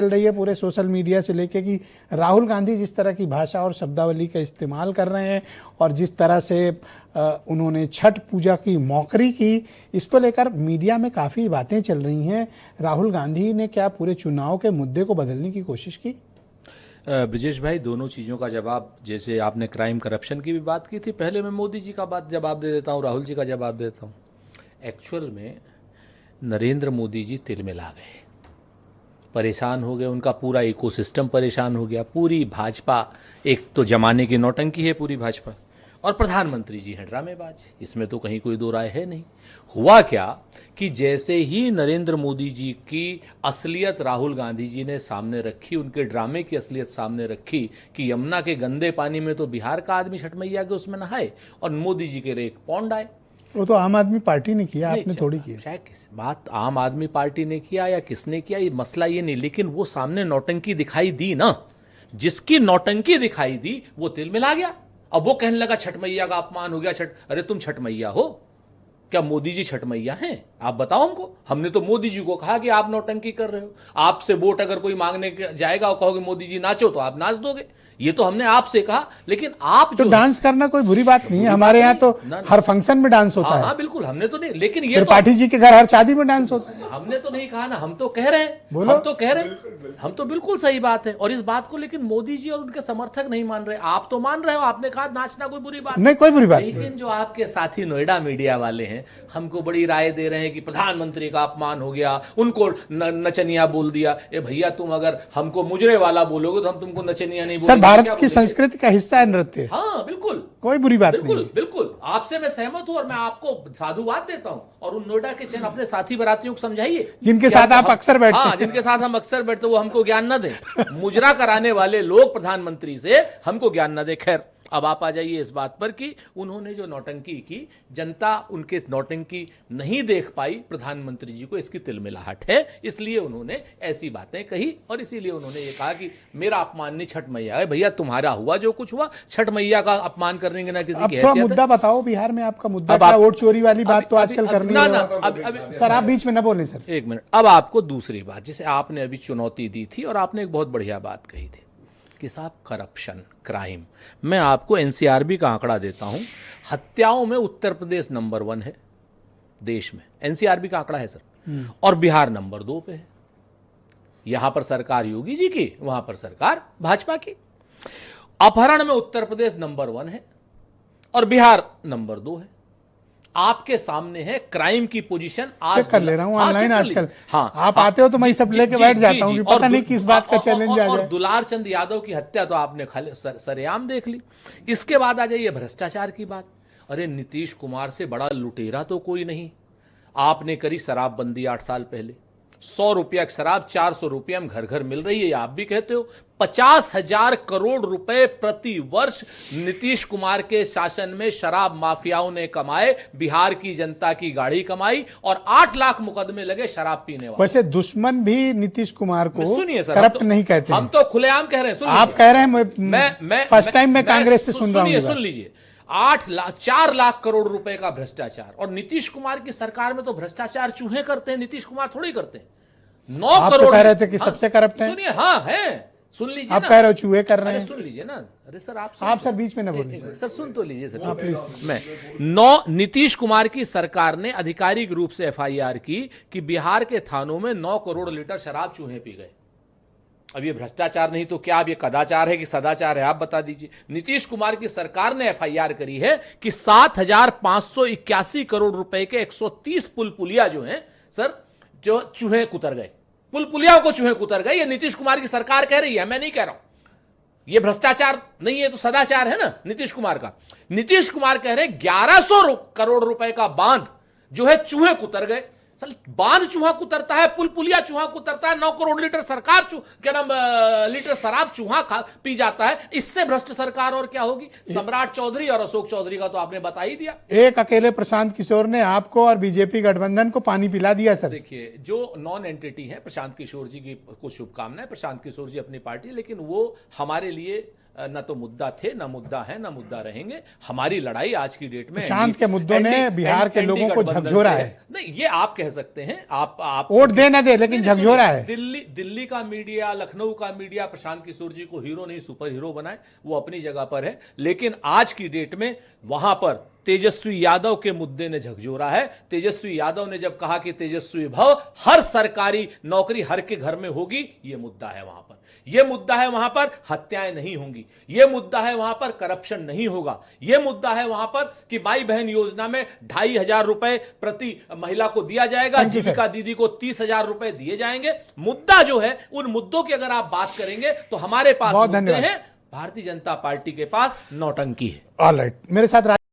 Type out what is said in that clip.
चल रही है पूरे सोशल मीडिया से लेके कि राहुल गांधी जिस तरह की भाषा और शब्दावली का इस्तेमाल कर रहे हैं और जिस तरह से उन्होंने छठ पूजा की मौकरी की, इसको लेकर मीडिया में काफ़ी बातें चल रही हैं। राहुल गांधी ने क्या पूरे चुनाव के मुद्दे को बदलने की कोशिश की? ब्रिजेश भाई, दोनों चीज़ों का जवाब, जैसे आपने क्राइम करप्शन की भी बात की थी, पहले मैं मोदी जी का जवाब दे देता हूँ, राहुल जी का जवाब देता हूँ। एक्चुअल में नरेंद्र मोदी जी तिलमिला गए, परेशान हो गए, उनका पूरा इकोसिस्टम परेशान हो गया। पूरी भाजपा एक तो जमाने की नौटंकी है पूरी भाजपा, और प्रधानमंत्री जी हैं ड्रामेबाज, इसमें तो कहीं कोई दो राय है नहीं। हुआ क्या कि जैसे ही नरेंद्र मोदी जी की असलियत राहुल गांधी जी ने सामने रखी, उनके ड्रामे की असलियत सामने रखी कि यमुना के गंदे पानी में तो बिहार का आदमी छठ मैया के उसमें नहाए और मोदी जी के लिए एक पौंड आए। वो तो आम आदमी पार्टी ने किया, आपने थोड़ी किया। चाहे किस बात आम आदमी पार्टी ने किया या किसने किया, ये मसला ये नहीं, लेकिन वो सामने नौटंकी दिखाई दी ना, जिसकी नौटंकी दिखाई दी वो तिलमिला गया। अब वो कहने लगा छठ मैया का अपमान हो गया। अरे तुम छठ मैया हो क्या? मोदी जी छठ मैया हैं? आप बताओ हमको। हमने तो मोदी जी को कहा कि आप नौटंकी कर रहे हो। आपसे वोट अगर कोई मांगने जाएगा और कहोगे मोदी जी नाचो, तो आप नाच दोगे। ये तो हमने आपसे कहा, लेकिन आप तो डांस करना कोई बुरी बात नहीं है। हमारे यहाँ तो हर फंक्शन में डांस होता है। हाँ बिल्कुल, हमने तो नहीं, लेकिन ये त्रिपाठी जी के घर हर शादी में डांस होता है। हमने तो नहीं कहा ना, हम तो कह रहे हैं, हम तो कह रहे हैं, हम तो बिल्कुल सही बात है। और इस बात को लेकिन मोदी जी और उनके समर्थक नहीं मान रहे। आप तो मान रहे हो, आपने कहा नाचना कोई बुरी बात नहीं, कोई बुरी बात नहीं। लेकिन जो आपके साथी नोएडा मीडिया वाले हैं, हमको बड़ी राय दे रहे हैं कि प्रधानमंत्री का अपमान हो गया, उनको नचनिया बोल दिया। ए भैया, तुम अगर हमको मुजरे वाला बोलोगे तो हम तुमको नचनिया नहीं बोलेंगे। सर, भारत की संस्कृति का हिस्सा है नृत्य। हाँ बिल्कुल, कोई बुरी बात बिल्कुल, नहीं। बिल्कुल आपसे मैं सहमत हूं और मैं आपको साधुवाद देता हूं। और उन नोएडा के चैन अपने साथी बरातियों को समझाइए, जिनके साथ आप अक्सर बैठते हैं। हाँ, जिनके साथ हम अक्सर बैठते, वो हमको ज्ञान न दें। मुजरा कराने वाले लोग प्रधानमंत्री से हमको ज्ञान न दे। खैर, अब आप आ जाइए इस बात पर कि उन्होंने जो नौटंकी की, जनता उनके नौटंकी नहीं देख पाई। प्रधानमंत्री जी को इसकी तिलमिलाहट है, इसलिए उन्होंने ऐसी बातें कही और इसीलिए उन्होंने ये कहा कि मेरा अपमान नहीं, छठ मैया है। भैया, तुम्हारा हुआ जो कुछ हुआ, छठ मैया का अपमान करने के ना किसी की हैसियत है। मुद्दा बताओ, बिहार में आपका मुद्दा क्या? वोट चोरी वाली बात तो आजकल कर ली है। सर, आप बीच में ना बोलें सर, एक मिनट। अब आपको दूसरी बात, जिसे आपने अभी चुनौती दी थी और आपने एक बहुत बढ़िया बात कही थी कि साहब करप्शन, क्राइम, मैं आपको एनसीआरबी का आंकड़ा देता हूं। हत्याओं में उत्तर प्रदेश नंबर 1 है देश में, एनसीआरबी का आंकड़ा है सर, और बिहार नंबर 2 पे है। यहां पर सरकार योगी जी की, वहां पर सरकार भाजपा की। अपहरण में उत्तर प्रदेश नंबर 1 है और बिहार नंबर 2 है। आपके सामने है क्राइम की पोजीशन। आज कर ले रहा हूं ऑनलाइन आजकल। हाँ, आप आते हो तो मैं सब लेके बैठ जाता हूं कि पता नहीं किस बात का चैलेंज आ जाए। और दुलार चंद यादव की हत्या तो आपने सरेआम देख ली। इसके बाद आ जाइए भ्रष्टाचार की बात। अरे नीतीश कुमार से बड़ा लुटेरा तो कोई नहीं। आपने करी शराबबंदी 8 साल पहले, 100 रुपया की शराब 400 रुपया में घर घर मिल रही है, आप भी कहते हो। 50,000 करोड़ रुपए प्रति वर्ष नीतीश कुमार के शासन में शराब माफियाओं ने कमाए, बिहार की जनता की गाड़ी कमाई, और 8 लाख मुकदमे लगे शराब पीने वाले। वैसे दुश्मन भी नीतीश कुमार को सुनिए सर, करप्ट नहीं कहते। हम तो खुलेआम कह रहे हैं। आप कह रहे हैं, मैं फर्स्ट टाइम मैं कांग्रेस से सुन रहा हूं। सुन लीजिए, 4 लाख करोड़ रुपए का भ्रष्टाचार। और नीतीश कुमार की सरकार में तो भ्रष्टाचार चूहे करते हैं, नीतीश कुमार थोड़ी करते हैं। 9 करोड़ कह रहे थे कि सबसे करप्ट है। सुनिए, हाँ है, सुन लीजिए। आप कह रहे हो चूहे कर रहे हैं। सुन लीजिए ना। अरे सर, आप सर बीच में ना बोलिए सर, सुन तो लीजिए सर। मैं नीतीश कुमार की सरकार ने आधिकारिक रूप से एफआईआर की कि बिहार के थानों में 9 करोड़ लीटर शराब चूहे पी गए। अब ये भ्रष्टाचार नहीं तो क्या? अब ये कदाचार है कि सदाचार है? आप बता दीजिए। नीतीश कुमार की सरकार ने एफआईआर करी है कि 7,581 करोड़ रुपए के 130 पुल पुलिया जो हैं सर, जो चूहे कुतर गए, पुल पुलियाओं को चूहे कुतर गए। ये नीतीश कुमार की सरकार कह रही है, मैं नहीं कह रहा हूं। ये भ्रष्टाचार नहीं है तो सदाचार है ना नीतीश कुमार का। नीतीश कुमार कह रहे 1100 करोड़ रुपए का बांध जो है चूहे कुतर गए। बांध चूहा कुतरता है, पुल पुलिया चूहा कुतरता है, 9 करोड़ लीटर सरकार क्या नाम लीटर शराब चूहा पी जाता है। इससे भ्रष्ट सरकार और क्या होगी? सम्राट चौधरी और अशोक चौधरी का तो आपने बता ही दिया। एक अकेले प्रशांत किशोर ने आपको और बीजेपी गठबंधन को पानी पिला दिया सर। देखिए, जो नॉन एंटिटी है, प्रशांत किशोर जी की कुछ शुभकामनाएं। प्रशांत किशोर जी अपनी पार्टी, लेकिन वो हमारे लिए न तो मुद्दा थे, न मुद्दा है, न मुद्दा रहेंगे। हमारी लड़ाई आज की डेट में प्रशांत के मुद्दों ने बिहार के लोगों को झकझोरा है। नहीं, ये आप कह सकते हैं, आप वोट दे ना दे, लेकिन झकझोरा है। दिल्ली का मीडिया, लखनऊ का मीडिया प्रशांत किशोर जी को हीरो नहीं सुपर हीरो बनाए, वो अपनी जगह पर है। लेकिन आज की डेट में वहां पर तेजस्वी यादव के मुद्दे ने झकझोरा है। तेजस्वी यादव ने जब कहा कि तेजस्वी भव, हर सरकारी नौकरी हर के घर में होगी, यह मुद्दा है वहां पर। यह मुद्दा है वहां पर हत्याएं नहीं होंगी, यह मुद्दा है वहां पर करप्शन नहीं होगा, यह मुद्दा है वहां पर कि माई बहन योजना में 2,500 रुपए प्रति महिला को दिया जाएगा, जीविका दीदी को 30,000 रुपए दिए जाएंगे। मुद्दा जो है, उन मुद्दों की अगर आप बात करेंगे तो हमारे पास मुद्दे हैं, भारतीय जनता पार्टी के पास नौटंकी है। ऑलराइट, मेरे साथ